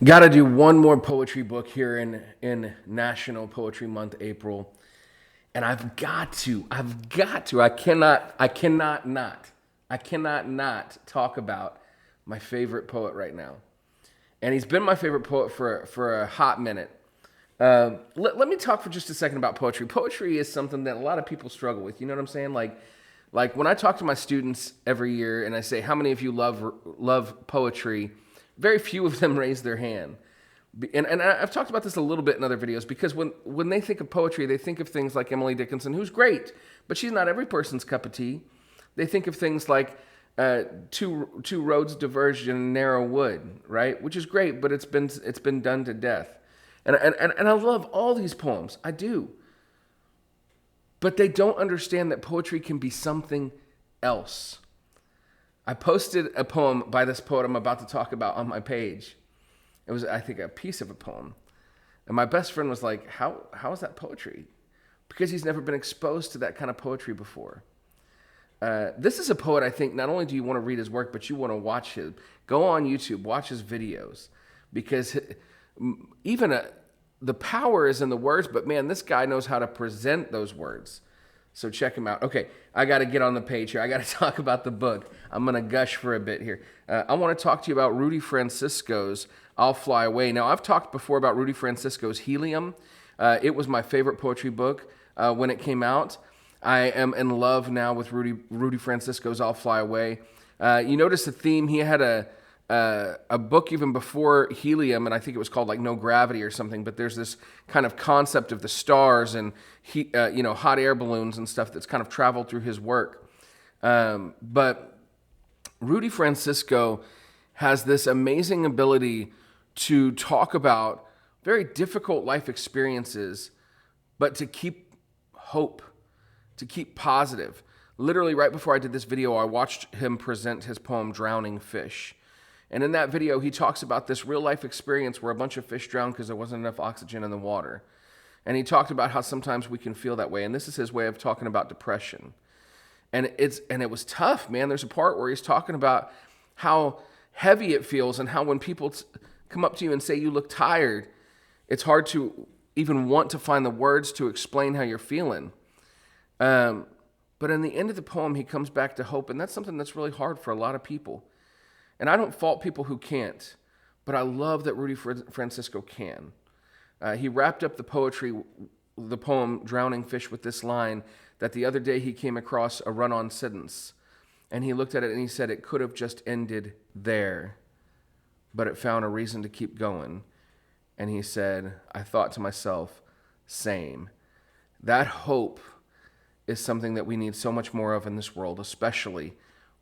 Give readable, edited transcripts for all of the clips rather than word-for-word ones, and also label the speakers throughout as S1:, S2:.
S1: Got to do one more poetry book here in National Poetry Month, April, and I cannot not talk about my favorite poet right now, and he's been my favorite poet for a hot minute. Let me talk for just a second about poetry. Poetry is something that a lot of people struggle with. You know what I'm saying? Like when I talk to my students every year and I say, "How many of you love poetry?" Very few of them raise their hand. And I've talked about this a little bit in other videos because when they think of poetry, they think of things like Emily Dickinson, who's great, but she's not every person's cup of tea. They think of things like two roads diverged in a narrow wood, right? Which is great, but it's been done to death. And I love all these poems. I do. But they don't understand that poetry can be something else. I posted a poem by this poet I'm about to talk about on my page. It was, I think, a piece of a poem. And my best friend was like, how is that poetry? Because he's never been exposed to that kind of poetry before. This is a poet, I think, not only do you want to read his work, but you want to watch his. Go on YouTube, watch his videos. Because the power is in the words, but man, this guy knows how to present those words. So check him out. Okay, I got to get on the page here. I got to talk about the book. I'm going to gush for a bit here. I want to talk to you about Rudy Francisco's I'll Fly Away. Now, I've talked before about Rudy Francisco's Helium. It was my favorite poetry book when it came out. I am in love now with Rudy Francisco's I'll Fly Away. You notice the theme. He had a book even before Helium, and I think it was called like No Gravity or something, but there's this kind of concept of the stars and hot air balloons and stuff that's kind of traveled through his work. But Rudy Francisco has this amazing ability to talk about very difficult life experiences, but to keep hope, to keep positive. Literally right before I did this video, I watched him present his poem, Drowning Fish. And in that video, he talks about this real life experience where a bunch of fish drowned because there wasn't enough oxygen in the water. And he talked about how sometimes we can feel that way. And this is his way of talking about depression. And it was tough, man. There's a part where he's talking about how heavy it feels and how when people come up to you and say you look tired, it's hard to even want to find the words to explain how you're feeling. But in the end of the poem, he comes back to hope. And that's something that's really hard for a lot of people. And I don't fault people who can't, but I love that Rudy Francisco can. He wrapped up the poem Drowning Fish, with this line that the other day he came across a run-on sentence. And he looked at it and he said, it could have just ended there, but it found a reason to keep going. And he said, I thought to myself, same. That hope is something that we need so much more of in this world, especially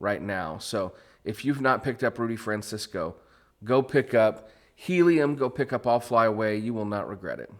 S1: right now. So if you've not picked up Rudy Francisco, go pick up Helium, go pick up I'll Fly Away. You will not regret it.